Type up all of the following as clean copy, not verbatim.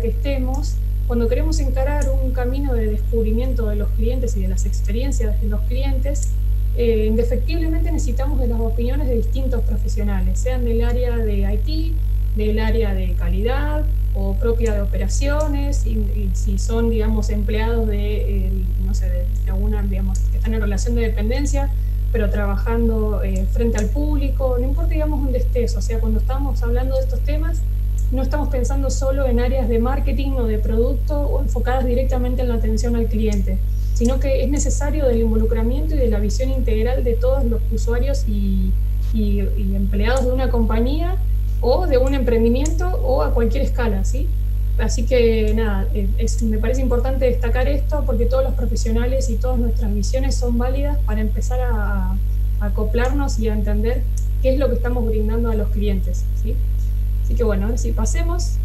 que estemos, cuando queremos encarar un camino de descubrimiento de los clientes y de las experiencias de los clientes, indefectiblemente necesitamos de las opiniones de distintos profesionales, sean del área de IT, del área de calidad o propia de operaciones, y si son, digamos, empleados no sé, de alguna, digamos, que están en relación de dependencia, pero trabajando frente al público, no importa, digamos, dónde estés. O sea, cuando estamos hablando de estos temas, no estamos pensando solo en áreas de marketing o de producto o enfocadas directamente en la atención al cliente, sino que es necesario del involucramiento y de la visión integral de todos los usuarios y empleados de una compañía o de un emprendimiento o a cualquier escala, ¿sí? Así que nada, me parece importante destacar esto porque todos los profesionales y todas nuestras visiones son válidas para empezar a acoplarnos y a entender qué es lo que estamos brindando a los clientes, ¿sí? Así que bueno, si pasemos.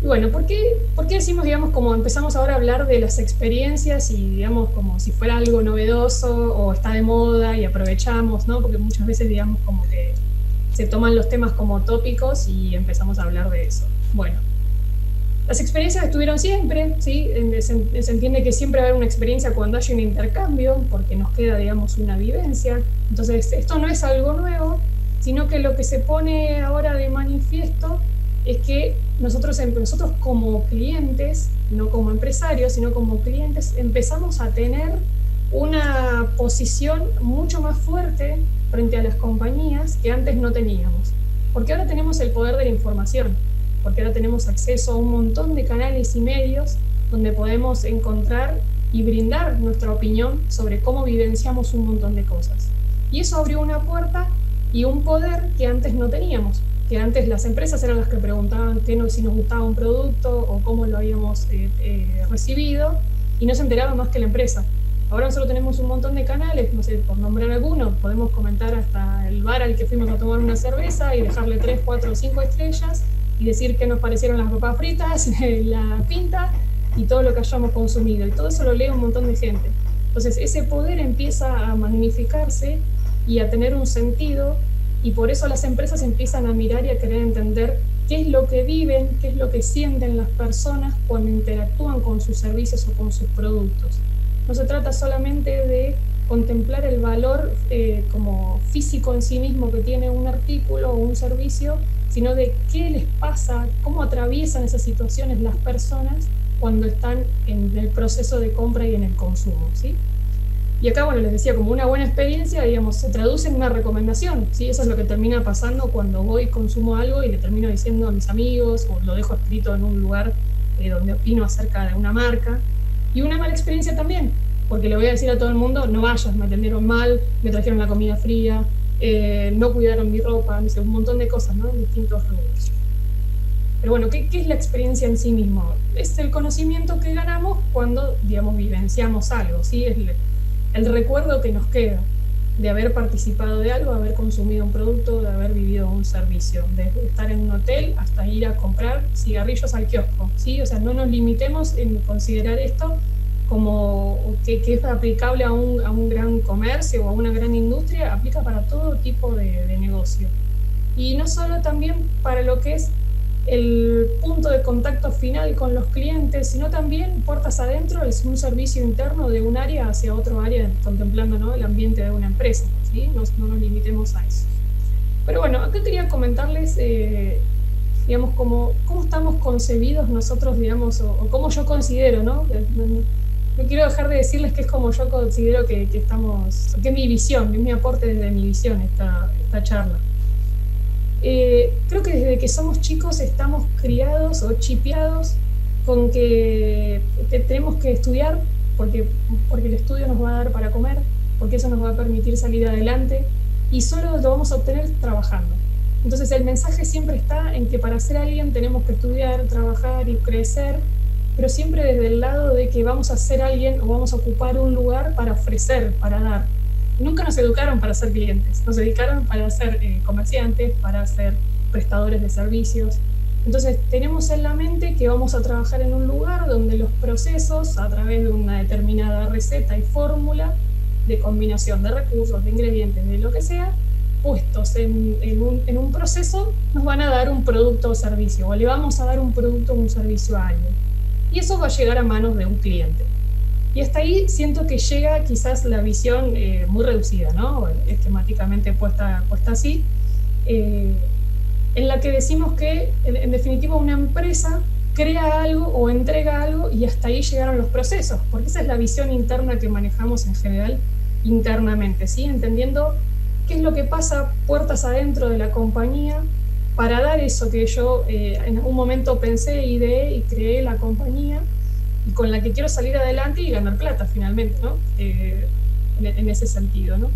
Y bueno, ¿por qué decimos, digamos, como empezamos ahora a hablar de las experiencias y, digamos, como si fuera algo novedoso o está de moda y aprovechamos, ¿no? Porque muchas veces, digamos, como que se toman los temas como tópicos y empezamos a hablar de eso. Bueno, las experiencias estuvieron siempre, ¿sí? Se entiende que siempre va a haber una experiencia cuando hay un intercambio, porque nos queda, digamos, una vivencia. Entonces, esto no es algo nuevo, sino que lo que se pone ahora de manifiesto es que nosotros como clientes, no como empresarios, sino como clientes, empezamos a tener una posición mucho más fuerte frente a las compañías que antes no teníamos. Porque ahora tenemos el poder de la información, porque ahora tenemos acceso a un montón de canales y medios donde podemos encontrar y brindar nuestra opinión sobre cómo vivenciamos un montón de cosas. Y eso abrió una puerta y un poder que antes no teníamos, que antes las empresas eran las que preguntaban si nos gustaba un producto o cómo lo habíamos recibido, y no se enteraba más que la empresa. Ahora nosotros tenemos un montón de canales, no sé, por nombrar algunos, podemos comentar hasta el bar al que fuimos a tomar una cerveza y dejarle 3, 4 o 5 estrellas y decir qué nos parecieron las papas fritas, la pinta y todo lo que hayamos consumido. Y todo eso lo lee un montón de gente. Entonces ese poder empieza a magnificarse y a tener un sentido, y por eso las empresas empiezan a mirar y a querer entender qué es lo que viven, qué es lo que sienten las personas cuando interactúan con sus servicios o con sus productos. No se trata solamente de contemplar el valor como físico en sí mismo que tiene un artículo o un servicio, sino de qué les pasa, cómo atraviesan esas situaciones las personas cuando están en el proceso de compra y en el consumo, ¿sí? Y acá, bueno, les decía, como una buena experiencia, digamos, se traduce en una recomendación, ¿sí? Eso es lo que termina pasando cuando voy y consumo algo y le termino diciendo a mis amigos, o lo dejo escrito en un lugar donde opino acerca de una marca. Y una mala experiencia también, porque le voy a decir a todo el mundo, no vayas, me atendieron mal, me trajeron la comida fría, no cuidaron mi ropa, no sé, un montón de cosas, ¿no? En distintos rubros. Pero bueno, ¿qué es la experiencia en sí mismo? Es el conocimiento que ganamos cuando, digamos, vivenciamos algo, ¿sí? Es el recuerdo que nos queda de haber participado de algo, de haber consumido un producto, de haber vivido un servicio, de estar en un hotel hasta ir a comprar cigarrillos al kiosco, ¿sí? O sea, no nos limitemos en considerar esto como que es aplicable a un gran comercio o a una gran industria, aplica para todo tipo de negocio. Y no solo también para lo que es el punto de contacto final con los clientes, sino también puertas adentro es un servicio interno de un área hacia otro área, contemplando, ¿no?, el ambiente de una empresa, ¿sí? No nos limitemos a eso. Pero bueno, acá quería comentarles, digamos, cómo estamos concebidos nosotros, digamos, o cómo yo considero, ¿no? No quiero dejar de decirles que es como yo considero que estamos, que es mi visión, es mi aporte desde mi visión esta charla. Creo que desde que somos chicos estamos criados o chipeados con que tenemos que estudiar porque el estudio nos va a dar para comer, porque eso nos va a permitir salir adelante y solo lo vamos a obtener trabajando. Entonces el mensaje siempre está en que para ser alguien tenemos que estudiar, trabajar y crecer, pero siempre desde el lado de que vamos a ser alguien o vamos a ocupar un lugar para ofrecer, para dar. Nunca nos educaron para ser clientes, nos educaron para ser comerciantes, para ser prestadores de servicios. Entonces tenemos en la mente que vamos a trabajar en un lugar donde los procesos, a través de una determinada receta y fórmula de combinación de recursos, de ingredientes, de lo que sea, puestos en un proceso, nos van a dar un producto o servicio, o le vamos a dar un producto o un servicio a alguien. Y eso va a llegar a manos de un cliente. Y hasta ahí siento que llega quizás la visión muy reducida, ¿no? Esquemáticamente puesta así, en la que decimos que, en definitiva, una empresa crea algo o entrega algo y hasta ahí llegaron los procesos, porque esa es la visión interna que manejamos en general internamente, ¿sí? Entendiendo qué es lo que pasa puertas adentro de la compañía para dar eso que yo en algún momento pensé, ideé y creé la compañía y con la que quiero salir adelante y ganar plata finalmente, ¿no? En ese sentido, ¿no?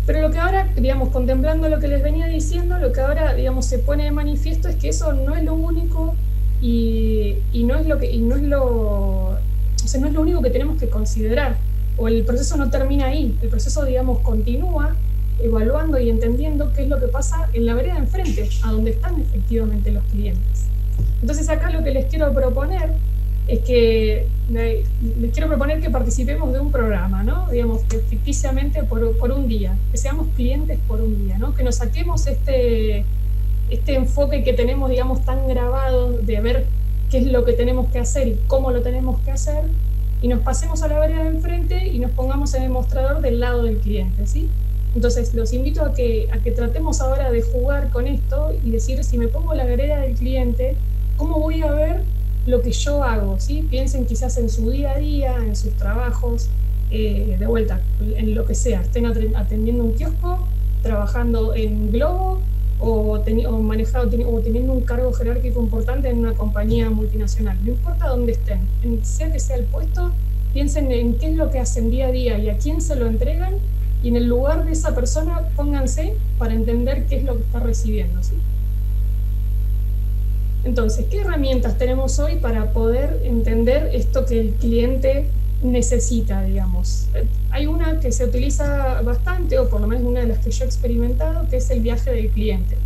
Pero lo que ahora, digamos, contemplando lo que les venía diciendo, lo que ahora, digamos, se pone de manifiesto es que eso no es lo único y no es lo que, o sea, no es lo único que tenemos que considerar, o el proceso no termina ahí, el proceso, digamos, continúa evaluando y entendiendo qué es lo que pasa en la vereda de enfrente, a donde están efectivamente los clientes. Entonces acá lo que les quiero proponer es que les quiero proponer que participemos de un programa, ¿no? Digamos, que ficticiamente por un día, que seamos clientes por un día, ¿no? Que nos saquemos este enfoque que tenemos, digamos, tan grabado de ver qué es lo que tenemos que hacer y cómo lo tenemos que hacer, y nos pasemos a la vereda de enfrente y nos pongamos en el mostrador del lado del cliente, ¿sí? Entonces los invito a que tratemos ahora de jugar con esto y decir, si me pongo en la vereda del cliente, ¿cómo voy a ver lo que yo hago? ¿Sí? Piensen quizás en su día a día, en sus trabajos, de vuelta, en lo que sea, estén atendiendo un kiosco, trabajando en Globo o teniendo un cargo jerárquico importante en una compañía multinacional. No importa dónde estén, sea que sea el puesto, piensen en qué es lo que hacen día a día y a quién se lo entregan, y en el lugar de esa persona pónganse para entender qué es lo que está recibiendo, ¿sí? Entonces, ¿qué herramientas tenemos hoy para poder entender esto que el cliente necesita, digamos? Hay una que se utiliza bastante, o por lo menos una de las que yo he experimentado, que es el viaje del cliente.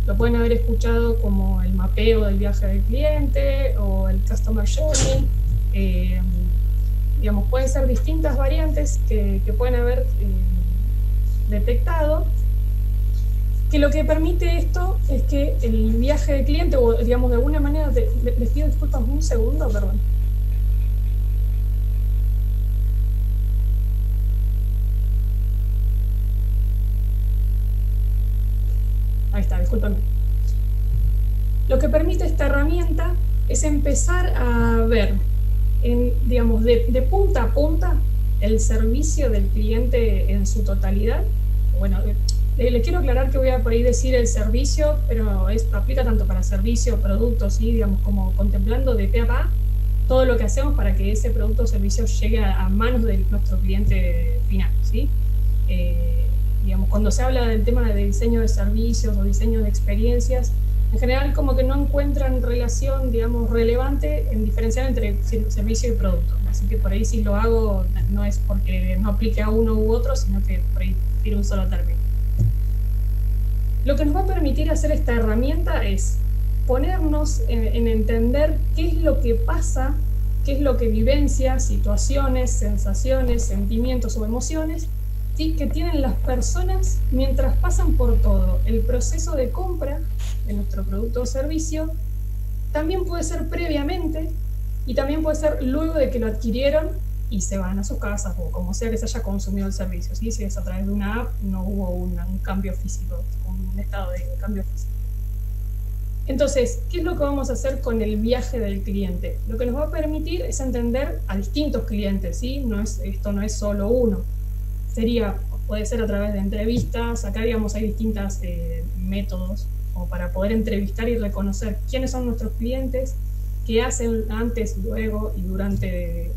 Lo pueden haber escuchado como el mapeo del viaje del cliente o el Customer Journey. Digamos, pueden ser distintas variantes que pueden haber detectado, que lo que permite esto es que el viaje del cliente, o digamos de alguna manera, les pido disculpas un segundo, perdón. Ahí está, discúlpenme. Lo que permite esta herramienta es empezar a ver, digamos, de punta a punta, el servicio del cliente en su totalidad. Bueno, les quiero aclarar que voy a por ahí decir el servicio, pero aplica tanto para servicio, productos, ¿sí? Digamos, como contemplando de pe a pa todo lo que hacemos para que ese producto o servicio llegue a manos de nuestro cliente final, ¿sí? Digamos, cuando se habla del tema de diseño de servicios o diseño de experiencias, en general como que no encuentran relación, digamos, relevante en diferenciar entre servicio y producto. Así que por ahí si lo hago no es porque no aplique a uno u otro, sino que por ahí prefiero un solo término. Lo que nos va a permitir hacer esta herramienta es ponernos en entender qué es lo que pasa, qué es lo que vivencia, situaciones, sensaciones, sentimientos o emociones, ¿sí?, que tienen las personas mientras pasan por todo el proceso de compra de nuestro producto o servicio. También puede ser previamente y también puede ser luego de que lo adquirieron y se van a sus casas o como sea que se haya consumido el servicio, ¿sí? Si es a través de una app, no hubo un cambio físico, un estado de cambio físico. Entonces, ¿qué es lo que vamos a hacer con el viaje del cliente? Lo que nos va a permitir es entender a distintos clientes, ¿sí? Esto no es solo uno. Puede ser a través de entrevistas. Acá, digamos, hay distintos métodos como para poder entrevistar y reconocer quiénes son nuestros clientes, qué hacen antes, luego y durante el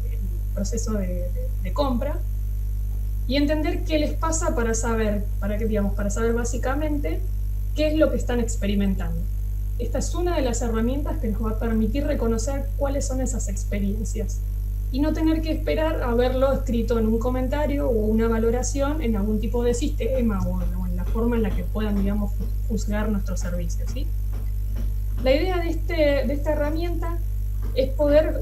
proceso de compra, y entender qué les pasa para saber básicamente qué es lo que están experimentando. Esta es una de las herramientas que nos va a permitir reconocer cuáles son esas experiencias y no tener que esperar a verlo escrito en un comentario o una valoración en algún tipo de sistema o en la forma en la que puedan, digamos, juzgar nuestros servicios, ¿sí? La idea de esta herramienta es poder,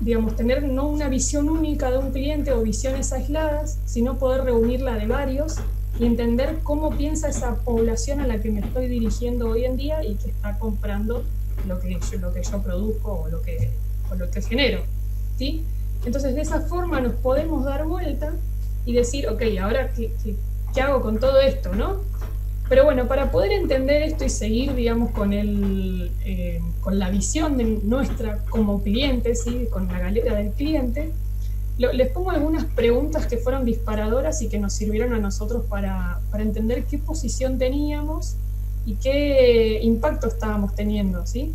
digamos, tener no una visión única de un cliente o visiones aisladas, sino poder reunirla de varios y entender cómo piensa esa población a la que me estoy dirigiendo hoy en día y que está comprando lo que yo produzco o lo que genero, ¿sí? Entonces, de esa forma nos podemos dar vuelta y decir, ok, ahora ¿qué hago con todo esto, no? Pero bueno, para poder entender esto y seguir, digamos, con la visión de nuestra como cliente, ¿sí? Con la galera del cliente, les pongo algunas preguntas que fueron disparadoras y que nos sirvieron a nosotros para entender qué posición teníamos y qué impacto estábamos teniendo, ¿sí?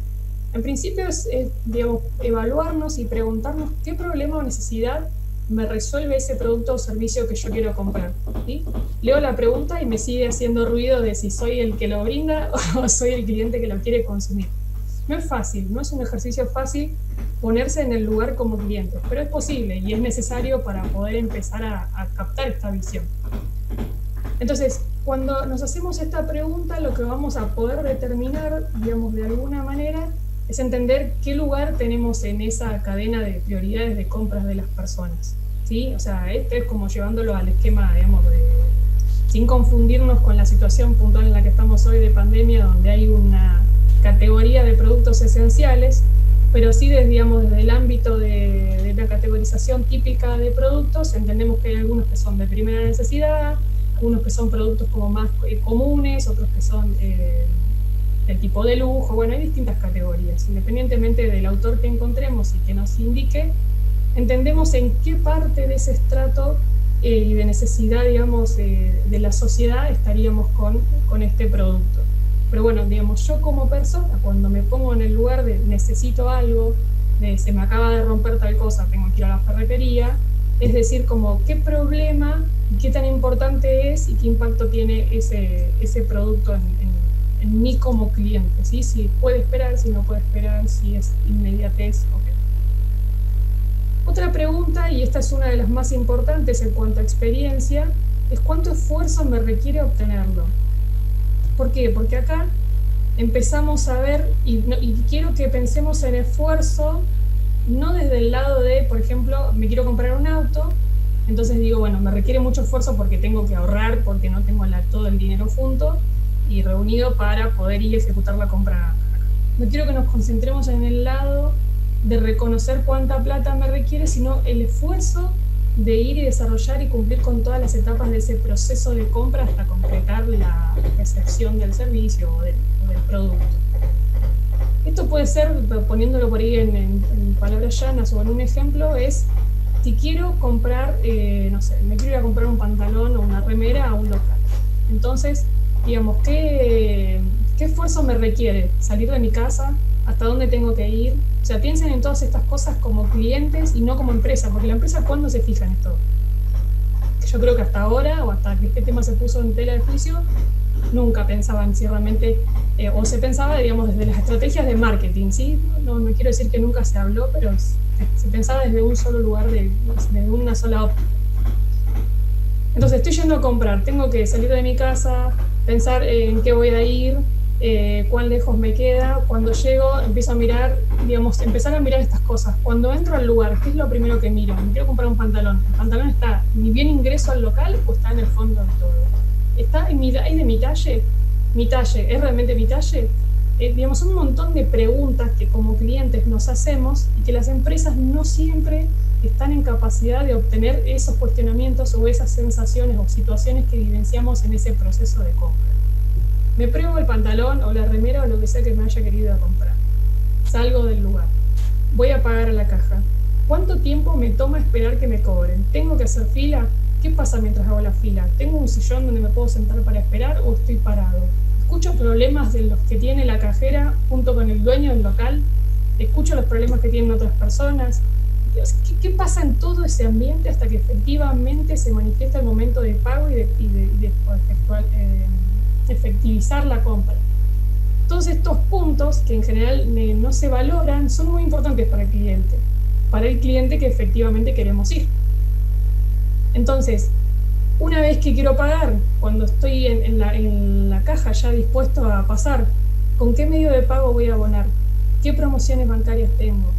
En principio es digamos, evaluarnos y preguntarnos qué problema o necesidad me resuelve ese producto o servicio que yo quiero comprar, ¿sí? Leo la pregunta y me sigue haciendo ruido de si soy el que lo brinda o soy el cliente que lo quiere consumir. No es fácil, no es un ejercicio fácil ponerse en el lugar como cliente, pero es posible y es necesario para poder empezar a captar esta visión. Entonces, cuando nos hacemos esta pregunta, lo que vamos a poder determinar, digamos, de alguna manera, es entender qué lugar tenemos en esa cadena de prioridades de compras de las personas, ¿sí? O sea, este es como llevándolo al esquema, digamos, sin confundirnos con la situación puntual en la que estamos hoy de pandemia, donde hay una categoría de productos esenciales, pero sí desde el ámbito de la categorización típica de productos, entendemos que hay algunos que son de primera necesidad, algunos que son productos como más comunes, otros que son del tipo de lujo. Bueno, hay distintas categorías. Independientemente del autor que encontremos y que nos indique, entendemos en qué parte de ese estrato y de necesidad, digamos, de la sociedad estaríamos con este producto. Pero bueno, digamos, yo como persona, cuando me pongo en el lugar de necesito algo, de se me acaba de romper tal cosa, tengo que ir a la ferretería, es decir, como qué problema y qué tan importante es y qué impacto tiene ese producto en mí como cliente, ¿sí? Si puede esperar, si no puede esperar, si es inmediatez, ok. Otra pregunta, y esta es una de las más importantes en cuanto a experiencia, es cuánto esfuerzo me requiere obtenerlo. ¿Por qué? Porque acá empezamos a ver, y quiero que pensemos en esfuerzo, no desde el lado de, por ejemplo, me quiero comprar un auto, entonces digo, bueno, me requiere mucho esfuerzo porque tengo que ahorrar, porque no tengo todo el dinero junto y reunido para poder ir a ejecutar la compra. No quiero que nos concentremos en el lado de reconocer cuánta plata me requiere, sino el esfuerzo de ir y desarrollar y cumplir con todas las etapas de ese proceso de compra hasta concretar la recepción del servicio o del producto. Esto puede ser, poniéndolo por ahí en palabras llanas o en un ejemplo, es si quiero comprar, no sé, me quiero ir a comprar un pantalón o una remera a un local. Entonces, digamos, ¿qué esfuerzo me requiere? Salir de mi casa, hasta dónde tengo que ir. O sea, piensen en todas estas cosas como clientes y no como empresa, porque la empresa, ¿cuándo se fija en esto? Yo creo que hasta ahora, o hasta que este tema se puso en tela de juicio, nunca pensaban si realmente, o se pensaba, digamos, desde las estrategias de marketing, ¿sí? No quiero decir que nunca se habló, pero se pensaba desde un solo lugar, desde una sola óptica. Entonces, estoy yendo a comprar, tengo que salir de mi casa, pensar en qué voy a ir, cuán lejos me queda. Cuando llego, empiezo a mirar, digamos, empezar a mirar estas cosas. Cuando entro al lugar, ¿qué es lo primero que miro? Me quiero comprar un pantalón. ¿El pantalón está ni bien ingreso al local o está en el fondo del todo? ¿Hay de mi talle? ¿Mi talle es realmente mi talle? Digamos, un montón de preguntas que como clientes nos hacemos y que las empresas no siempre están en capacidad de obtener esos cuestionamientos o esas sensaciones o situaciones que vivenciamos en ese proceso de compra. Me pruebo el pantalón o la remera o lo que sea que me haya querido comprar. Salgo del lugar. Voy a pagar a la caja. ¿Cuánto tiempo me toma esperar que me cobren? ¿Tengo que hacer fila? ¿Qué pasa mientras hago la fila? ¿Tengo un sillón donde me puedo sentar para esperar o estoy parado? Escucho problemas de los que tiene la cajera junto con el dueño del local. Escucho los problemas que tienen otras personas. ¿Qué pasa en todo ese ambiente hasta que efectivamente se manifiesta el momento de pago y de efectivizar la compra? Todos estos puntos que en general no se valoran son muy importantes para el cliente que efectivamente queremos ir. Entonces, una vez que quiero pagar, cuando estoy en la caja ya dispuesto a pasar, ¿con qué medio de pago voy a abonar? ¿Qué promociones bancarias tengo?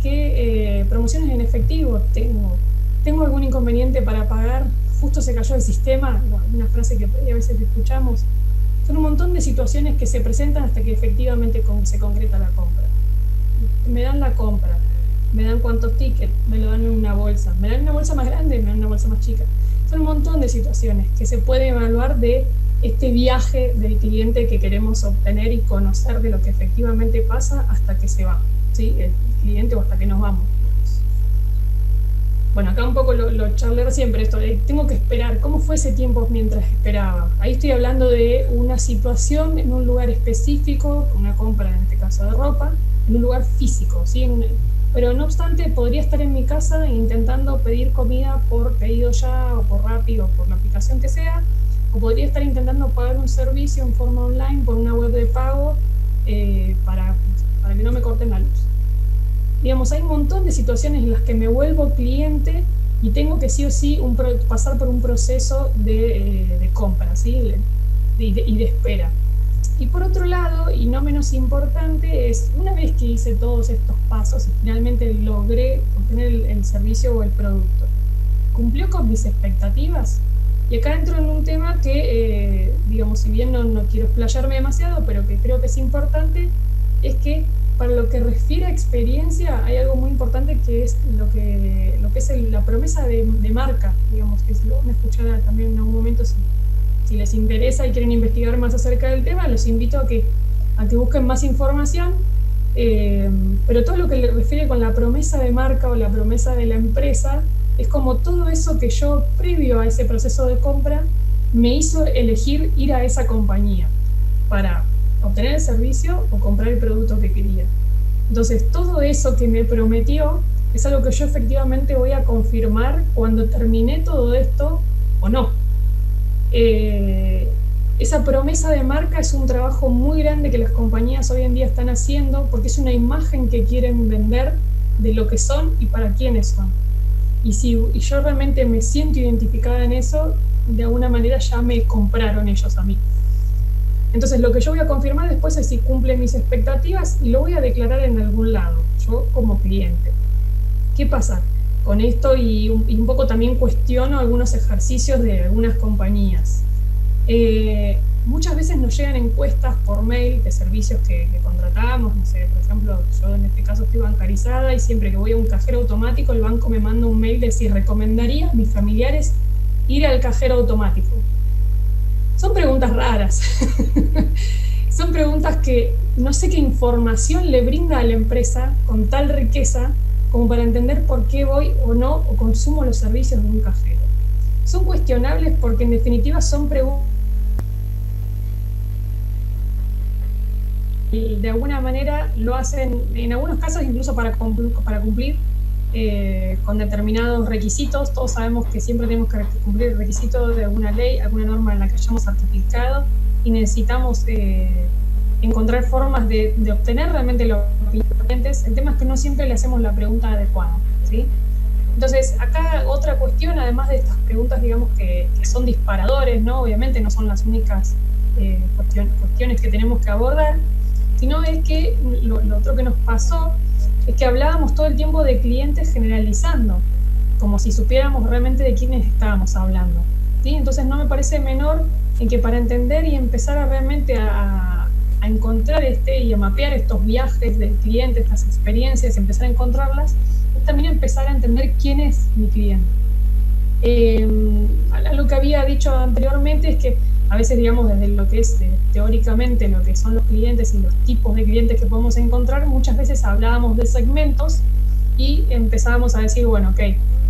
¿Qué promociones en efectivo tengo? ¿Tengo algún inconveniente para pagar justo se cayó el sistema, una frase que a veces escuchamos, son un montón de situaciones que se presentan hasta que efectivamente se concreta la compra. Me dan la compra, me dan cuántos tickets, me lo dan en una bolsa, me dan una bolsa más grande, me dan una bolsa más chica. Son un montón de situaciones que se puede evaluar de este viaje del cliente que queremos obtener y conocer de lo que efectivamente pasa hasta que se va, ¿sí? El cliente o hasta que nos vamos. Bueno, acá un poco lo charlé siempre esto, tengo que esperar, ¿cómo fue ese tiempo mientras esperaba? Ahí estoy hablando de una situación en un lugar específico, una compra en este caso de ropa, en un lugar físico, ¿sí? Pero no obstante, podría estar en mi casa intentando pedir comida por pedido ya, o por Rappi, o por la aplicación que sea, o podría estar intentando pagar un servicio en forma online por una web de pago para que no me corten la luz. Digamos, hay un montón de situaciones en las que me vuelvo cliente y tengo que sí o sí pasar por un proceso de compra, ¿sí? y de espera. Y por otro lado, y no menos importante, es una vez que hice todos estos pasos y finalmente logré obtener el servicio o el producto, ¿cumplió con mis expectativas? Y acá entro en un tema que, digamos, si bien no quiero explayarme demasiado, pero que creo que es importante, es que para lo que refiere a experiencia hay algo muy importante que es lo que es la promesa de marca, digamos, que lo van a escuchar también en algún momento si les interesa y quieren investigar más acerca del tema, los invito a que busquen más información, pero todo lo que le refiere con la promesa de marca o la promesa de la empresa es como todo eso que yo, previo a ese proceso de compra, me hizo elegir ir a esa compañía para obtener el servicio o comprar el producto que quería. Entonces, todo eso que me prometió es algo que yo efectivamente voy a confirmar cuando terminé todo esto o no. Esa promesa de marca es un trabajo muy grande que las compañías hoy en día están haciendo porque es una imagen que quieren vender de lo que son y para quiénes son. Y yo realmente me siento identificada en eso, de alguna manera ya me compraron ellos a mí. Entonces lo que yo voy a confirmar después es si cumple mis expectativas y lo voy a declarar en algún lado, yo como cliente. ¿Qué pasa con esto? Y un poco también cuestiono algunos ejercicios de algunas compañías. Muchas veces nos llegan encuestas por mail de servicios que contratamos, no sé, por ejemplo, yo en este caso estoy bancarizada y siempre que voy a un cajero automático el banco me manda un mail de si recomendaría a mis familiares ir al cajero automático. Son preguntas raras, son preguntas que no sé qué información le brinda a la empresa con tal riqueza como para entender por qué voy o no o consumo los servicios de un cajero. Son cuestionables porque en definitiva son preguntas y de alguna manera lo hacen, en algunos casos incluso para cumplir con determinados requisitos. Todos sabemos que siempre tenemos que cumplir requisitos de alguna ley, alguna norma en la que hayamos certificado y necesitamos encontrar formas de obtener realmente los clientes. El tema es que no siempre le hacemos la pregunta adecuada, ¿sí? Entonces, acá otra cuestión, además de estas preguntas, digamos, que son disparadores, ¿no? Obviamente no son las únicas cuestiones que tenemos que abordar, sino es que lo otro que nos pasó es que hablábamos todo el tiempo de clientes generalizando, como si supiéramos realmente de quiénes estábamos hablando, ¿sí? Entonces no me parece menor en que para entender y empezar a realmente a encontrar y a mapear estos viajes del cliente, estas experiencias, empezar a encontrarlas, es también empezar a entender quién es mi cliente. Lo que había dicho anteriormente es que a veces, digamos, desde lo que es teóricamente lo que son los clientes y los tipos de clientes que podemos encontrar, muchas veces hablábamos de segmentos y empezábamos a decir, bueno, ok,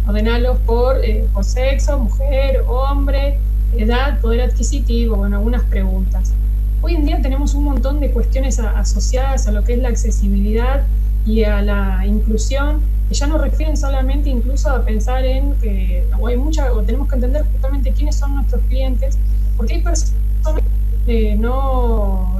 ordenalos por sexo, mujer, hombre, edad, poder adquisitivo, bueno, algunas preguntas. Hoy en día tenemos un montón de cuestiones asociadas a lo que es la accesibilidad y a la inclusión, que ya nos refieren solamente incluso a pensar en que tenemos que entender justamente quiénes son nuestros clientes, porque hay personas que no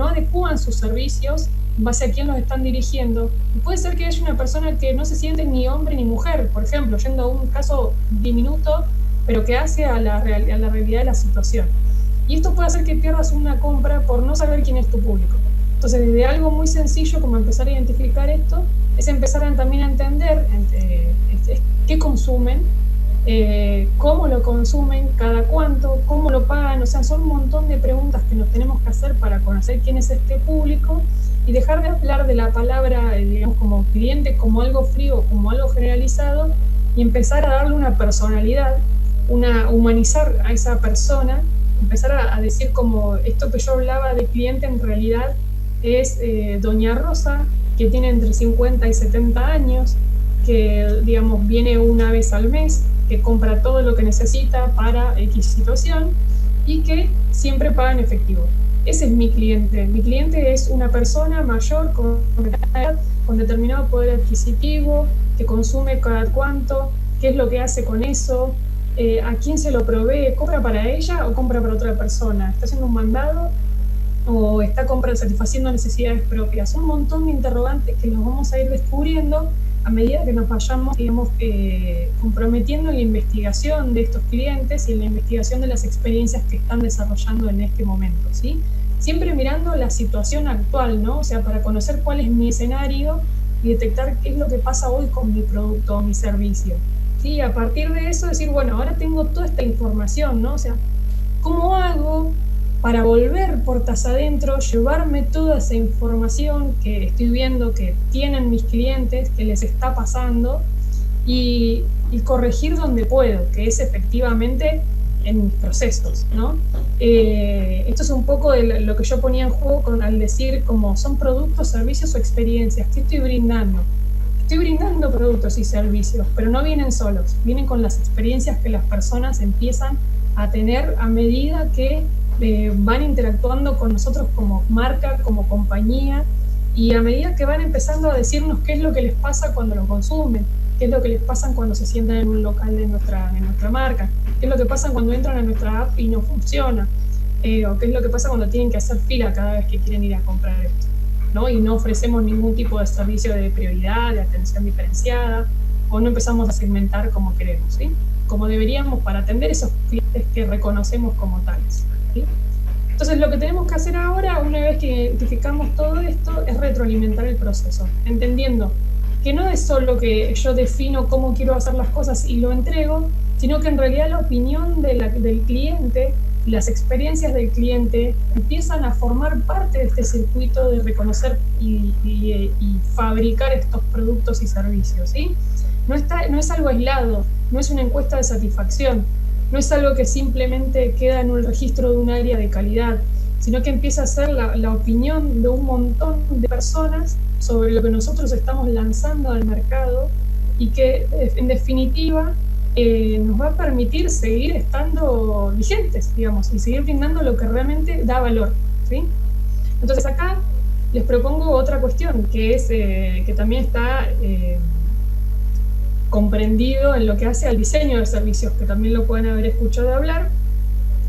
adecúan sus servicios en base a quién los están dirigiendo. Y puede ser que haya una persona que no se siente ni hombre ni mujer, por ejemplo, yendo a un caso diminuto, pero que hace a la realidad de la situación. Y esto puede hacer que pierdas una compra por no saber quién es tu público. Entonces, desde algo muy sencillo como empezar a identificar esto, es empezar también a entender qué consumen, cómo lo consumen, cada cuánto, cómo lo pagan, o sea, son un montón de preguntas que nos tenemos que hacer para conocer quién es este público y dejar de hablar de la palabra, digamos, como cliente, como algo frío, como algo generalizado, y empezar a darle una personalidad, humanizar a esa persona, empezar a decir como esto que yo hablaba de cliente en realidad es doña Rosa, que tiene entre 50 y 70 años, que, digamos, viene una vez al mes, que compra todo lo que necesita para X situación y que siempre paga en efectivo. Ese es mi cliente. Mi cliente es una persona mayor con determinado poder adquisitivo, que consume cada cuánto, qué es lo que hace con eso, a quién se lo provee, compra para ella o compra para otra persona, está haciendo un mandado o está satisfaciendo necesidades propias. Un montón de interrogantes que nos vamos a ir descubriendo a medida que nos vayamos, digamos, comprometiendo en la investigación de estos clientes y en la investigación de las experiencias que están desarrollando en este momento, ¿sí? Siempre mirando la situación actual, ¿no? O sea, para conocer cuál es mi escenario y detectar qué es lo que pasa hoy con mi producto o mi servicio, ¿sí? A partir de eso decir, bueno, ahora tengo toda esta información, ¿no? O sea, ¿cómo hago para volver puertas adentro, llevarme toda esa información que estoy viendo que tienen mis clientes, que les está pasando, y corregir donde puedo, que es efectivamente en mis procesos, ¿no? Esto es un poco de lo que yo ponía en juego al decir como son productos, servicios o experiencias. ¿Qué estoy brindando? Estoy brindando productos y servicios, pero no vienen solos, vienen con las experiencias que las personas empiezan a tener a medida que van interactuando con nosotros como marca, como compañía, y a medida que van empezando a decirnos qué es lo que les pasa cuando lo consumen, qué es lo que les pasa cuando se sientan en un local de nuestra marca, qué es lo que pasa cuando entran a nuestra app y no funciona, o qué es lo que pasa cuando tienen que hacer fila cada vez que quieren ir a comprar esto, ¿no? Y no ofrecemos ningún tipo de servicio de prioridad, de atención diferenciada, o no empezamos a segmentar como queremos, ¿sí? Como deberíamos para atender esos clientes que reconocemos como tales, ¿sí? Entonces lo que tenemos que hacer ahora, una vez que identificamos todo esto, es retroalimentar el proceso, entendiendo que no es solo que yo defino cómo quiero hacer las cosas y lo entrego, sino que en realidad la opinión del cliente y las experiencias del cliente empiezan a formar parte de este circuito de reconocer y fabricar estos productos y servicios, ¿sí? No es algo aislado, no es una encuesta de satisfacción, no es algo que simplemente queda en un registro de un área de calidad, sino que empieza a ser la opinión de un montón de personas sobre lo que nosotros estamos lanzando al mercado y que en definitiva nos va a permitir seguir estando vigentes, digamos, y seguir brindando lo que realmente da valor, ¿sí? Entonces acá les propongo otra cuestión que es que también está comprendido en lo que hace al diseño de servicios, que también lo pueden haber escuchado hablar,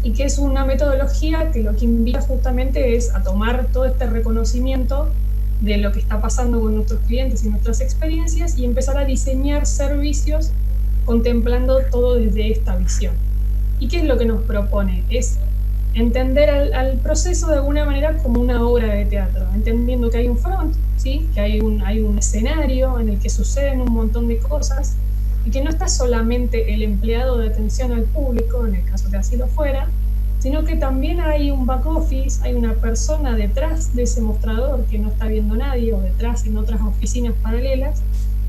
y que es una metodología que lo que invita justamente es a tomar todo este reconocimiento de lo que está pasando con nuestros clientes y nuestras experiencias y empezar a diseñar servicios contemplando todo desde esta visión. ¿Y qué es lo que nos propone? Es entender al proceso de alguna manera como una obra de teatro, entendiendo que hay un front, ¿sí? Que hay un escenario en el que suceden un montón de cosas y que no está solamente el empleado de atención al público, en el caso que así lo fuera, sino que también hay un back office, hay una persona detrás de ese mostrador que no está viendo nadie, o detrás en otras oficinas paralelas,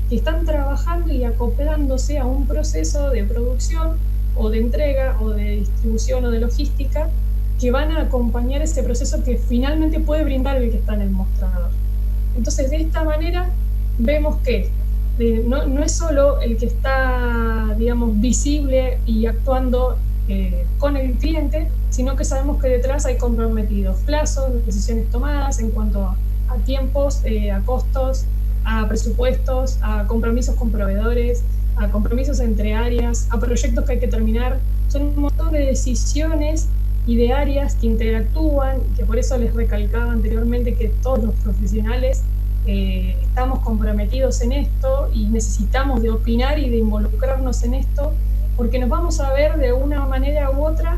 que están trabajando y acoplándose a un proceso de producción o de entrega o de distribución o de logística que van a acompañar ese proceso que finalmente puede brindar el que está en el mostrador. Entonces, de esta manera, vemos que no es solo el que está, digamos, visible y actuando con el cliente, sino que sabemos que detrás hay comprometidos plazos, decisiones tomadas en cuanto a tiempos, a costos, a presupuestos, a compromisos con proveedores, a compromisos entre áreas, a proyectos que hay que terminar. Son un montón de decisiones y de áreas que interactúan, que por eso les recalcaba anteriormente que todos los profesionales estamos comprometidos en esto y necesitamos de opinar y de involucrarnos en esto, porque nos vamos a ver de una manera u otra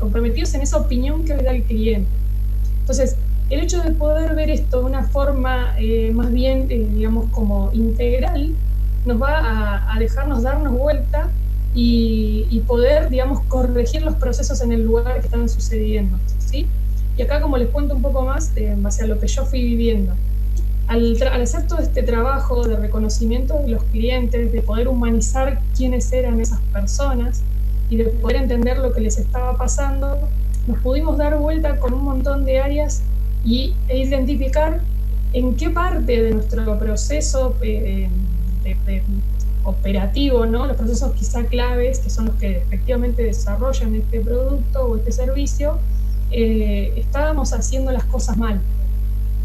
comprometidos en esa opinión que da el cliente. Entonces, el hecho de poder ver esto de una forma más bien, digamos, como integral, nos va a dejarnos darnos vuelta y poder, digamos, corregir los procesos en el lugar que están sucediendo, ¿sí? Y acá, como les cuento un poco más, en base a lo que yo fui viviendo, al hacer todo este trabajo de reconocimiento de los clientes, de poder humanizar quiénes eran esas personas y de poder entender lo que les estaba pasando, nos pudimos dar vuelta con un montón de áreas e identificar en qué parte de nuestro proceso de operativo, ¿no? Los procesos quizá claves, que son los que efectivamente desarrollan este producto o este servicio, estábamos haciendo las cosas mal.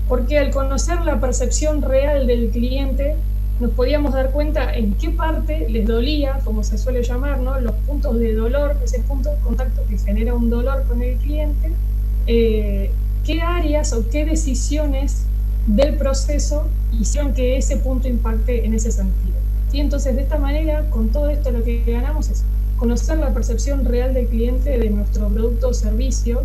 Porque al conocer la percepción real del cliente, nos podíamos dar cuenta en qué parte les dolía, como se suele llamar, ¿no? Los puntos de dolor, ese punto de contacto que genera un dolor con el cliente, qué áreas o qué decisiones del proceso hicieron que ese punto impacte en ese sentido. ¿Sí? Entonces, de esta manera, con todo esto lo que ganamos es conocer la percepción real del cliente de nuestro producto o servicio,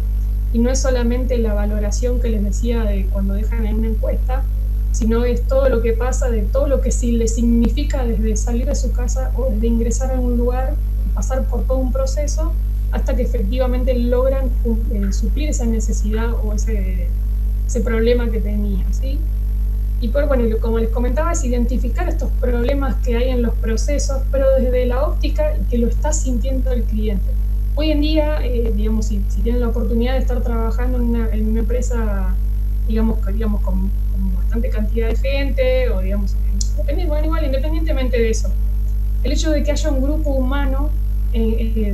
y no es solamente la valoración que les decía de cuando dejan en una encuesta, sino es todo lo que pasa, de todo lo que sí les significa desde salir de su casa o desde ingresar a un lugar, pasar por todo un proceso, hasta que efectivamente logran suplir esa necesidad o ese problema que tenían, ¿sí? Y pues, bueno, como les comentaba, es identificar estos problemas que hay en los procesos, pero desde la óptica que lo está sintiendo el cliente. Hoy en día, digamos, si tienen la oportunidad de estar trabajando en una empresa, digamos con bastante cantidad de gente, o digamos, igual, independientemente de eso, el hecho de que haya un grupo humano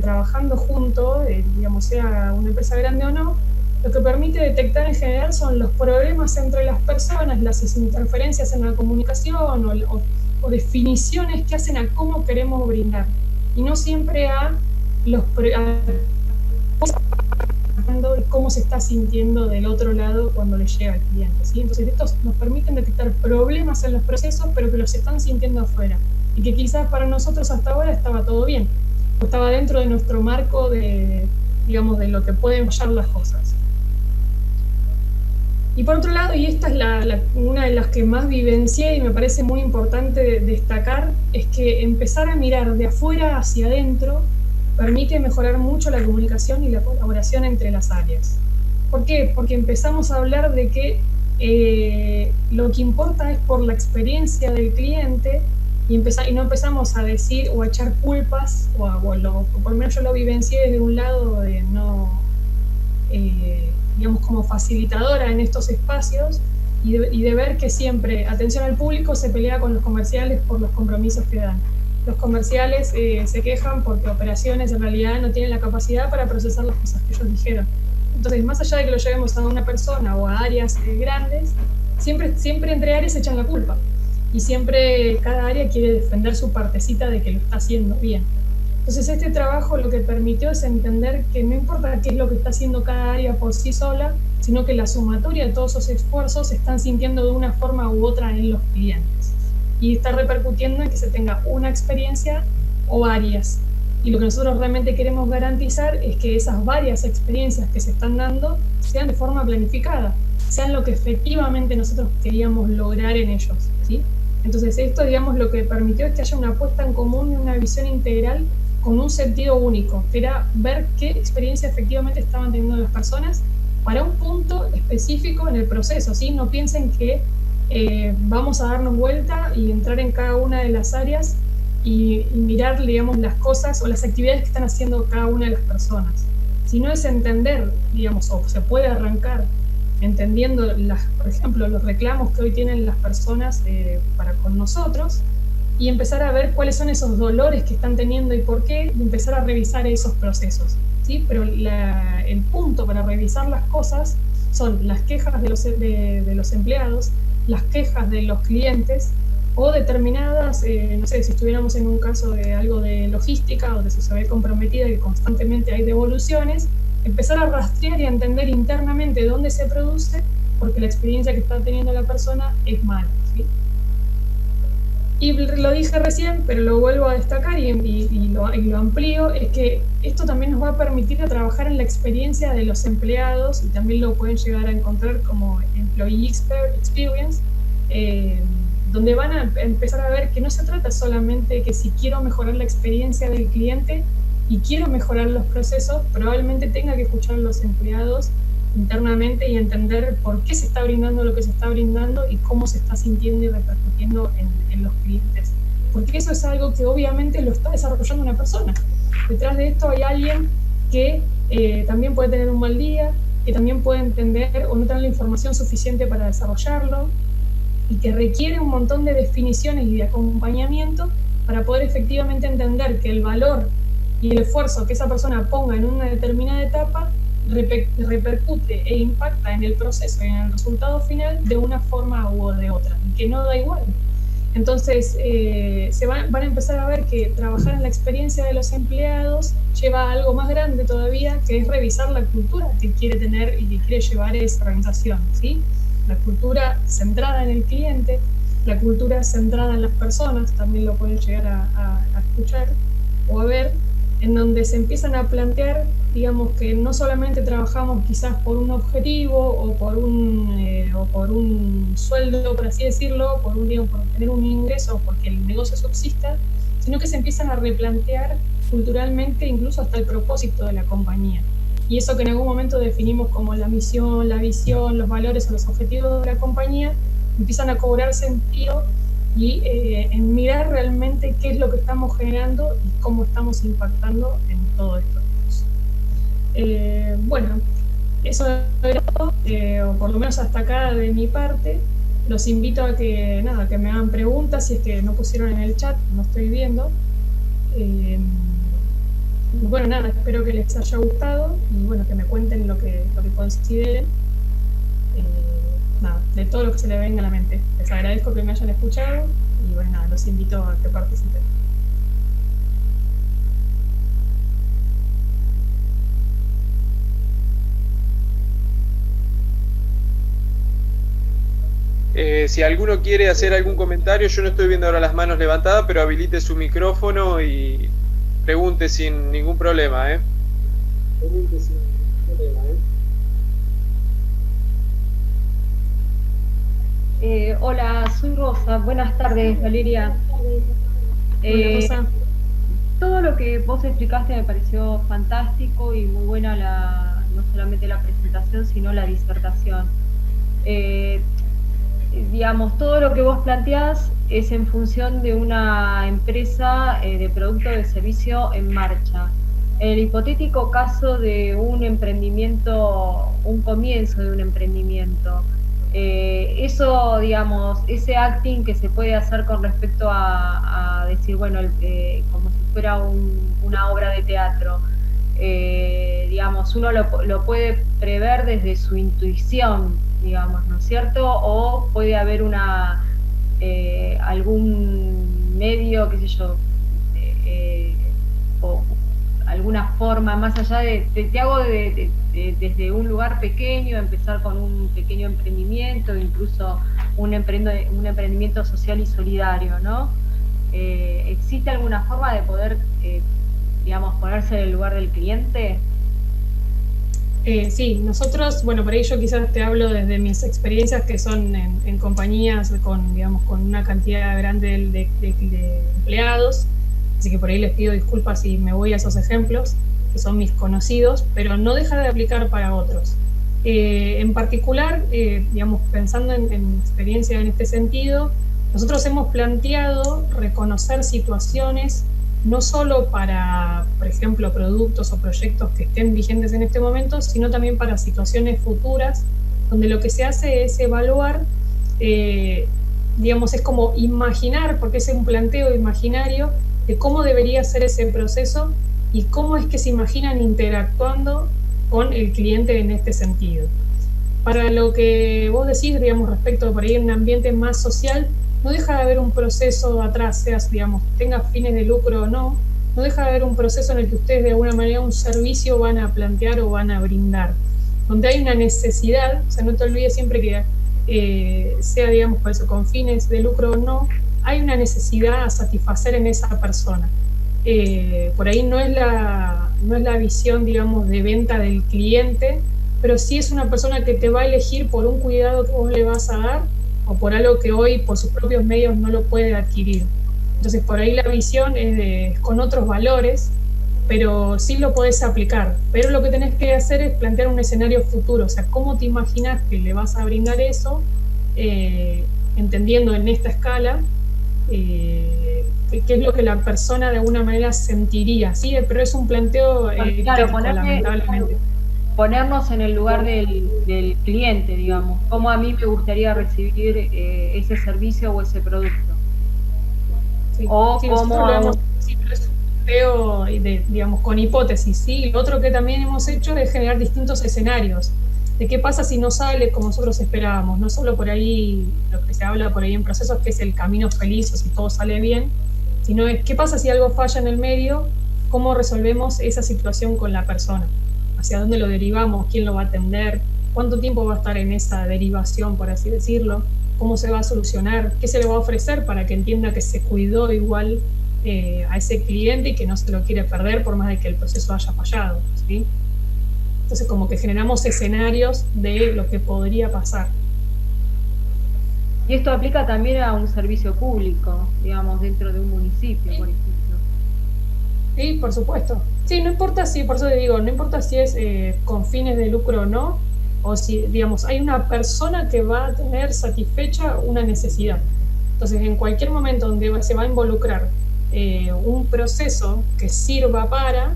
trabajando junto, digamos, sea una empresa grande o no, lo que permite detectar en general son los problemas entre las personas, las interferencias en la comunicación o definiciones que hacen a cómo queremos brindar. Y no siempre a cómo se está sintiendo del otro lado cuando le llega al cliente, ¿sí? Entonces, estos nos permiten detectar problemas en los procesos, pero que los están sintiendo afuera. Y que quizás para nosotros hasta ahora estaba todo bien, o estaba dentro de nuestro marco digamos, de lo que pueden fallar las cosas. Y por otro lado, y esta es una de las que más vivencié y me parece muy importante destacar, es que empezar a mirar de afuera hacia adentro permite mejorar mucho la comunicación y la colaboración entre las áreas. ¿Por qué? Porque empezamos a hablar de que lo que importa es por la experiencia del cliente y no empezamos a decir o a echar culpas, o por lo menos yo lo vivencié desde un lado de no... digamos, como facilitadora en estos espacios y de ver que siempre atención al público se pelea con los comerciales por los compromisos que dan. Los comerciales se quejan porque operaciones en realidad no tienen la capacidad para procesar las cosas que ellos dijeron. Entonces, más allá de que lo llevemos a una persona o a áreas grandes, siempre entre áreas se echan la culpa y siempre cada área quiere defender su partecita de que lo está haciendo bien. Entonces, este trabajo lo que permitió es entender que no importa qué es lo que está haciendo cada área por sí sola, sino que la sumatoria de todos esos esfuerzos se están sintiendo de una forma u otra en los clientes. Y está repercutiendo en que se tenga una experiencia o varias. Y lo que nosotros realmente queremos garantizar es que esas varias experiencias que se están dando sean de forma planificada, sean lo que efectivamente nosotros queríamos lograr en ellos, ¿sí? Entonces, esto, digamos, lo que permitió es que haya una apuesta en común y una visión integral con un sentido único, que era ver qué experiencia efectivamente estaban teniendo las personas para un punto específico en el proceso, ¿sí? No piensen que vamos a darnos vuelta y entrar en cada una de las áreas y mirar, digamos, las cosas o las actividades que están haciendo cada una de las personas, sino es entender, digamos, o se puede arrancar entendiendo, por ejemplo, los reclamos que hoy tienen las personas para con nosotros, y empezar a ver cuáles son esos dolores que están teniendo y por qué, y empezar a revisar esos procesos, ¿sí? Pero el punto para revisar las cosas son las quejas de los empleados, las quejas de los clientes, o determinadas, no sé, si estuviéramos en un caso de algo de logística, donde se ve comprometida y que constantemente hay devoluciones, empezar a rastrear y a entender internamente dónde se produce, porque la experiencia que está teniendo la persona es mala, ¿sí? Y lo dije recién, pero lo vuelvo a destacar y lo amplío, es que esto también nos va a permitir a trabajar en la experiencia de los empleados, y también lo pueden llegar a encontrar como Employee Experience, donde van a empezar a ver que no se trata solamente de que si quiero mejorar la experiencia del cliente y quiero mejorar los procesos, probablemente tenga que escuchar a los empleados internamente y entender por qué se está brindando lo que se está brindando y cómo se está sintiendo y repercutiendo en los clientes. Porque eso es algo que obviamente lo está desarrollando una persona. Detrás de esto hay alguien que también puede tener un mal día, que también puede entender o no tener la información suficiente para desarrollarlo, y que requiere un montón de definiciones y de acompañamiento para poder efectivamente entender que el valor y el esfuerzo que esa persona ponga en una determinada etapa repercute e impacta en el proceso y en el resultado final de una forma u de otra, y que no da igual. Entonces, van a empezar a ver que trabajar en la experiencia de los empleados lleva a algo más grande todavía, que es revisar la cultura que quiere tener y que quiere llevar esa organización, ¿sí? La cultura centrada en el cliente, la cultura centrada en las personas, también lo pueden llegar a escuchar o a ver, en donde se empiezan a plantear, digamos, que no solamente trabajamos quizás por un objetivo o por un sueldo, por así decirlo, por tener un ingreso, porque el negocio subsista, sino que se empiezan a replantear culturalmente incluso hasta el propósito de la compañía. Y eso que en algún momento definimos como la misión, la visión, los valores o los objetivos de la compañía, empiezan a cobrar sentido y en mirar realmente qué es lo que estamos generando y cómo estamos impactando en todo esto. Bueno, eso era todo, o por lo menos hasta acá de mi parte. Los invito a que me hagan preguntas, si es que no pusieron en el chat, no estoy viendo. Bueno, nada, espero que les haya gustado y bueno, que me cuenten lo que consideren. Nada, de todo lo que se les venga a la mente. Les agradezco que me hayan escuchado y bueno, nada, los invito a que participen. Si alguno quiere hacer algún comentario, yo no estoy viendo ahora las manos levantadas, pero habilite su micrófono y pregunte sin ningún problema, Pregunte sin ningún problema, Hola, soy Rosa. Buenas tardes, Valeria. Hola, Rosa. Todo lo que vos explicaste me pareció fantástico y muy buena no solamente la presentación, sino la disertación. Digamos, todo lo que vos planteás es en función de una empresa de producto o de servicio en marcha. En el hipotético caso de un emprendimiento, un comienzo de un emprendimiento, eso, digamos, ese acting que se puede hacer con respecto a decir, bueno, como si fuera una obra de teatro, digamos, uno lo puede prever desde su intuición, digamos, ¿no es cierto? O puede haber algún medio, qué sé yo, o alguna forma más allá te hago desde un lugar pequeño, empezar con un pequeño emprendimiento, incluso un emprendimiento social y solidario, ¿no? ¿Existe alguna forma de poder, digamos, ponerse en el lugar del cliente? Sí, nosotros, bueno, por ahí yo quizás te hablo desde mis experiencias que son en compañías con, digamos, con una cantidad grande de empleados, así que por ahí les pido disculpas si me voy a esos ejemplos, que son mis conocidos, pero no deja de aplicar para otros. En particular, digamos, pensando en experiencia en este sentido, nosotros hemos planteado reconocer situaciones no solo para, por ejemplo, productos o proyectos que estén vigentes en este momento, sino también para situaciones futuras, donde lo que se hace es evaluar, digamos, es como imaginar, porque es un planteo imaginario de cómo debería ser ese proceso y cómo es que se imaginan interactuando con el cliente en este sentido. Para lo que vos decís, digamos, respecto por ahí en un ambiente más social, no deja de haber un proceso atrás, seas, digamos, tenga fines de lucro o no deja de haber un proceso en el que ustedes de alguna manera un servicio van a plantear o van a brindar, donde hay una necesidad, o sea, no te olvides siempre que sea, digamos, por eso, con fines de lucro o no, hay una necesidad a satisfacer en esa persona. Por ahí no es la visión, digamos, de venta del cliente, pero sí es una persona que te va a elegir por un cuidado que vos le vas a dar o por algo que hoy por sus propios medios no lo puede adquirir. Entonces por ahí la visión es con otros valores, pero sí lo podés aplicar. Pero lo que tenés que hacer es plantear un escenario futuro, o sea, cómo te imaginas que le vas a brindar eso, entendiendo en esta escala qué es lo que la persona de alguna manera sentiría, ¿sí? Pero es un planteo claro, crítico, lamentablemente. Ponernos en el lugar del cliente, digamos, cómo a mí me gustaría recibir ese servicio o ese producto. Sí, O sí, cómo... sí, pero es un planteo, digamos, con hipótesis, ¿sí? Lo otro que también hemos hecho es generar distintos escenarios de qué pasa si no sale como nosotros esperábamos, no solo por ahí, lo que se habla por ahí en procesos, que es el camino feliz o si todo sale bien, sino es qué pasa si algo falla en el medio, cómo resolvemos esa situación con la persona, hacia dónde lo derivamos, quién lo va a atender, cuánto tiempo va a estar en esa derivación, por así decirlo, cómo se va a solucionar, qué se le va a ofrecer para que entienda que se cuidó igual a ese cliente y que no se lo quiere perder por más de que el proceso haya fallado, ¿sí? Entonces como que generamos escenarios de lo que podría pasar. Y esto aplica también a un servicio público, digamos, dentro de un municipio, por ejemplo. Sí, por supuesto. Sí, no importa si, por eso te digo, no importa si es con fines de lucro o no, o si, digamos, hay una persona que va a tener satisfecha una necesidad. Entonces, en cualquier momento donde se va a involucrar un proceso que sirva para,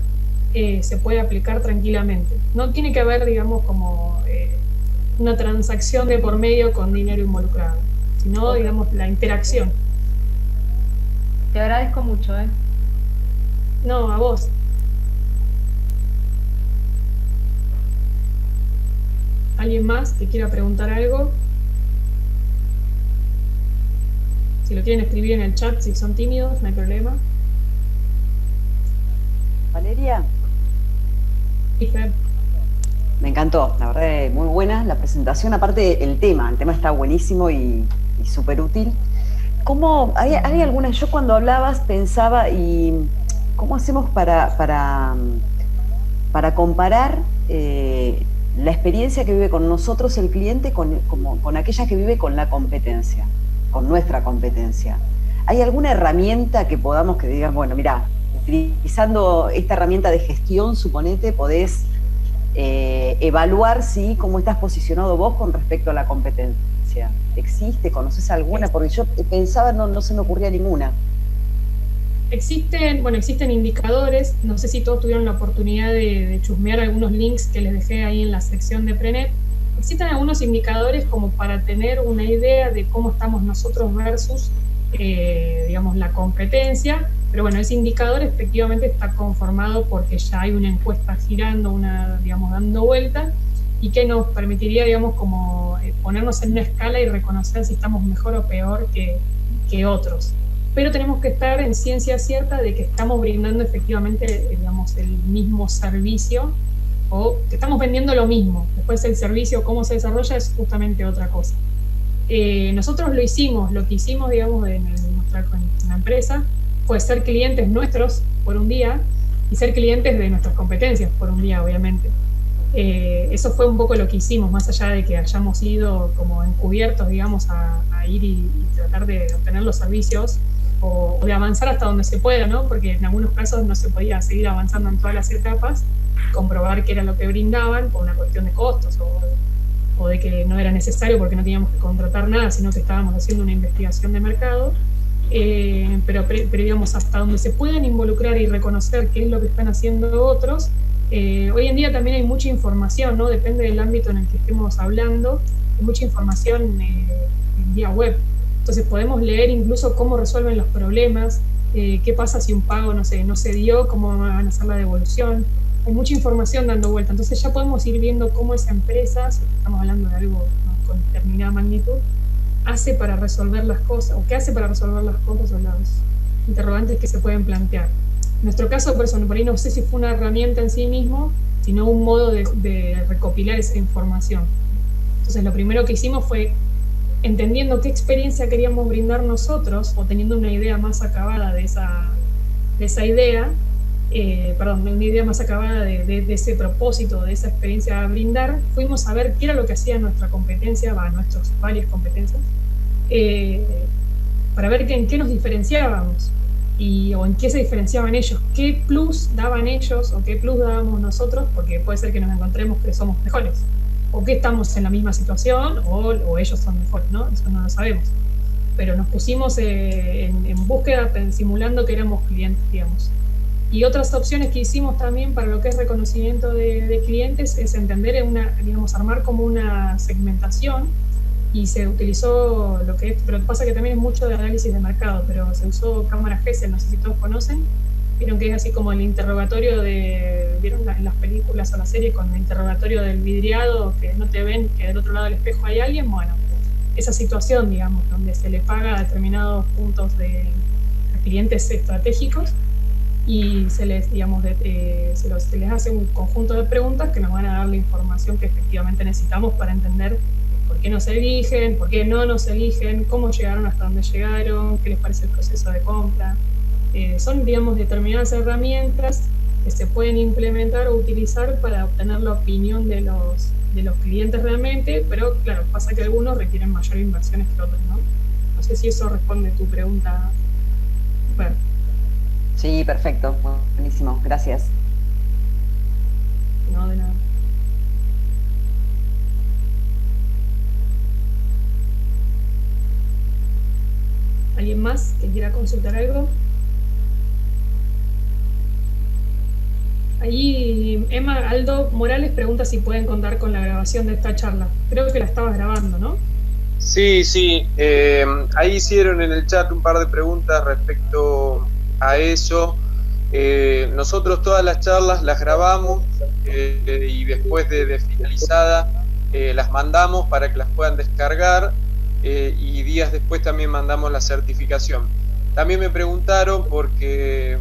se puede aplicar tranquilamente. No tiene que haber, digamos, como una transacción de por medio con dinero involucrado, sino, digamos, la interacción. Te agradezco mucho, ¿eh? No, a vos. ¿Alguien más que quiera preguntar algo? Si lo quieren escribir en el chat, si son tímidos, no hay problema. Valeria. Sí, Fer. Me encantó, la verdad, muy buena la presentación. Aparte, el tema está buenísimo y súper útil. ¿Cómo, hay alguna, yo cuando hablabas pensaba, y cómo hacemos para comparar la experiencia que vive con nosotros el cliente con aquella que vive con la competencia, con nuestra competencia? ¿Hay alguna herramienta que podamos, que digas, bueno, mira, utilizando esta herramienta de gestión, suponete, podés evaluar cómo estás posicionado vos con respecto a la competencia? ¿Existe? ¿Conoces alguna? Porque yo pensaba, no se me ocurría ninguna. Existen indicadores, no sé si todos tuvieron la oportunidad de chusmear algunos links que les dejé ahí en la sección de Prenet. Existen algunos indicadores como para tener una idea de cómo estamos nosotros versus, digamos, la competencia, pero bueno, ese indicador efectivamente está conformado porque ya hay una encuesta girando, digamos, dando vuelta, y que nos permitiría, digamos, como ponernos en una escala y reconocer si estamos mejor o peor que otros. Pero tenemos que estar en ciencia cierta de que estamos brindando efectivamente, digamos, el mismo servicio, o que estamos vendiendo lo mismo. Después el servicio, cómo se desarrolla, es justamente otra cosa. Nosotros lo que hicimos, digamos, en la empresa, fue ser clientes nuestros por un día y ser clientes de nuestras competencias por un día, obviamente. Eso fue un poco lo que hicimos, más allá de que hayamos ido como encubiertos, digamos, a ir y tratar de obtener los servicios o de avanzar hasta donde se pueda, ¿no? Porque en algunos casos no se podía seguir avanzando en todas las etapas, comprobar qué era lo que brindaban por una cuestión de costos o de que no era necesario porque no teníamos que contratar nada, sino que estábamos haciendo una investigación de mercado. Pero digamos, hasta donde se puedan involucrar y reconocer qué es lo que están haciendo otros. Hoy en día también hay mucha información, ¿no? Depende del ámbito en el que estemos hablando, hay mucha información en vía web. Entonces podemos leer incluso cómo resuelven los problemas, qué pasa si un pago no se dio, cómo van a hacer la devolución. Hay mucha información dando vuelta, entonces ya podemos ir viendo cómo esa empresa, si estamos hablando de algo, ¿no?, con determinada magnitud, hace para resolver las cosas, o qué hace para resolver las cosas o los interrogantes que se pueden plantear. En nuestro caso, por ahí no sé si fue una herramienta en sí mismo, sino un modo de recopilar esa información. Entonces lo primero que hicimos fue, entendiendo qué experiencia queríamos brindar nosotros, o teniendo una idea más acabada de esa idea, una idea más acabada de ese propósito, de esa experiencia a brindar, fuimos a ver qué era lo que hacía nuestra competencia, nuestras varias competencias, para ver en qué nos diferenciábamos o en qué se diferenciaban ellos, qué plus daban ellos o qué plus dábamos nosotros, porque puede ser que nos encontremos que somos mejores, o que estamos en la misma situación, o ellos son mejores, ¿no? Eso no lo sabemos. Pero nos pusimos en búsqueda, simulando que éramos clientes, digamos. Y otras opciones que hicimos también para lo que es reconocimiento de clientes es entender, armar como una segmentación, y se utilizó pero pasa que también es mucho de análisis de mercado, pero se usó cámara Gesell, no sé si todos conocen, vieron que es así como el interrogatorio vieron en las películas o las series con el interrogatorio del vidriado, que no te ven, que del otro lado del espejo hay alguien. Bueno, esa situación, digamos, donde se le paga a determinados puntos a clientes estratégicos y se les hace un conjunto de preguntas que nos van a dar la información que efectivamente necesitamos para entender por qué nos eligen, por qué no nos eligen, cómo llegaron hasta donde llegaron, qué les parece el proceso de compra. Son, digamos, determinadas herramientas que se pueden implementar o utilizar para obtener la opinión de los clientes realmente, pero claro, pasa que algunos requieren mayor inversiones que otros, ¿no? No sé si eso responde a tu pregunta. Bueno. Sí, perfecto, buenísimo, gracias. No, de nada. ¿Alguien más que quiera consultar algo? Ahí Aldo Morales pregunta si pueden contar con la grabación de esta charla. Creo que la estabas grabando, ¿no? Sí. Ahí hicieron en el chat un par de preguntas respecto a eso. Nosotros todas las charlas las grabamos y después de finalizada las mandamos para que las puedan descargar. Y días después también mandamos la certificación. También me preguntaron, porque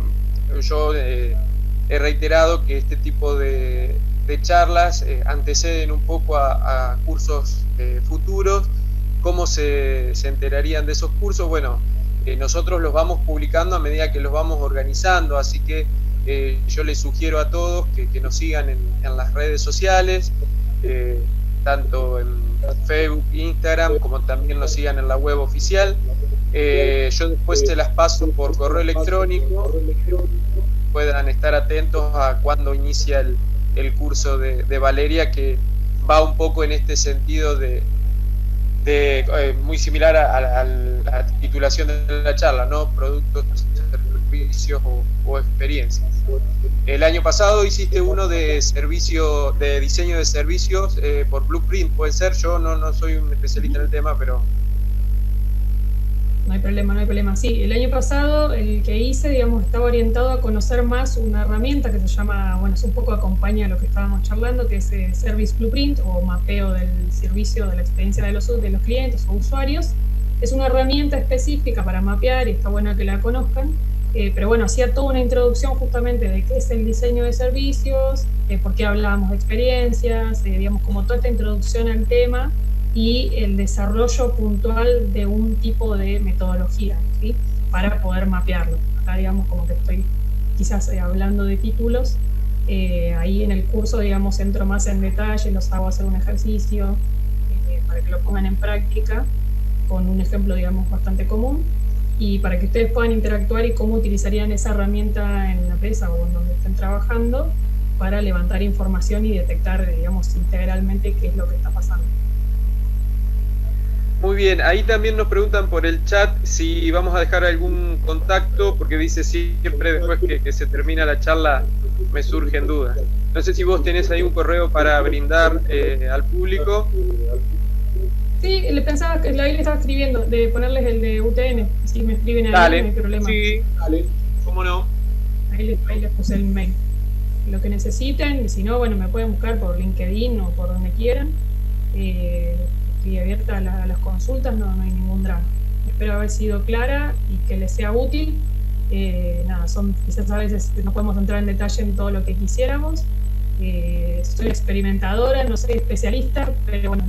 yo he reiterado que este tipo de charlas anteceden un poco a cursos futuros. ¿Cómo se enterarían de esos cursos? Bueno, nosotros los vamos publicando a medida que los vamos organizando, así que yo les sugiero a todos que nos sigan en las redes sociales, tanto en Facebook, Instagram, como también nos sigan en la web oficial. Yo después se las paso por correo electrónico, puedan estar atentos a cuando inicia el curso de Valeria, que va un poco en este sentido muy similar a la titulación de la charla, ¿no? Productos, servicios o experiencias. El año pasado hiciste uno de diseño de servicios por Blueprint, puede ser. Yo no soy un especialista en el tema, pero... No hay problema. Sí, el año pasado el que hice, digamos, estaba orientado a conocer más una herramienta que se llama, bueno, es un poco acompaña a lo que estábamos charlando, que es Service Blueprint, o mapeo del servicio, de la experiencia de los clientes o usuarios. Es una herramienta específica para mapear y está bueno que la conozcan. Pero bueno, hacía toda una introducción justamente de qué es el diseño de servicios, por qué hablábamos de experiencias, digamos, como toda esta introducción al tema y el desarrollo puntual de un tipo de metodología, ¿sí? Para poder mapearlo. Acá, digamos, como que estoy quizás hablando de títulos, ahí en el curso, digamos, entro más en detalle, los hago hacer un ejercicio para que lo pongan en práctica con un ejemplo, digamos, bastante común, y para que ustedes puedan interactuar y cómo utilizarían esa herramienta en la empresa o en donde estén trabajando para levantar información y detectar, digamos, integralmente qué es lo que está pasando. Muy bien, ahí también nos preguntan por el chat si vamos a dejar algún contacto, porque dice siempre después que se termina la charla me surgen dudas. No sé si vos tenés ahí un correo para brindar al público. Sí, le pensaba que ahí le estaba escribiendo, de ponerles el de UTN, si me escriben ahí, dale, no hay problema. Sí, dale, cómo no. Ahí les puse el mail. Lo que necesiten, y si no, bueno, me pueden buscar por LinkedIn o por donde quieran. Estoy abierta a las consultas, no hay ningún drama. Espero haber sido clara y que les sea útil. Quizás a veces no podemos entrar en detalle en todo lo que quisiéramos. Soy experimentadora, no soy especialista, pero bueno,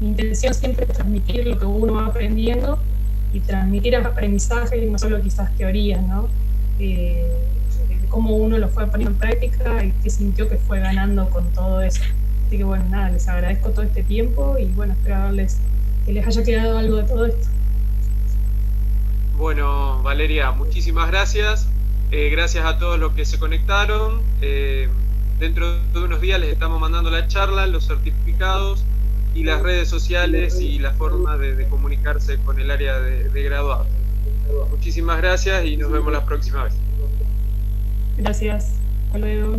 mi intención siempre es transmitir lo que uno va aprendiendo y transmitir aprendizaje y no solo quizás teorías, ¿no? Cómo uno lo fue poniendo en práctica y qué sintió que fue ganando con todo eso. Así que bueno, nada, les agradezco todo este tiempo y bueno, espero haberles que les haya quedado algo de todo esto. Bueno, Valeria, muchísimas gracias. Gracias a todos los que se conectaron. Dentro de unos días les estamos mandando la charla, los certificados y las redes sociales y la forma de comunicarse con el área de graduados. Muchísimas gracias y nos vemos la próxima vez. Gracias. Hasta luego.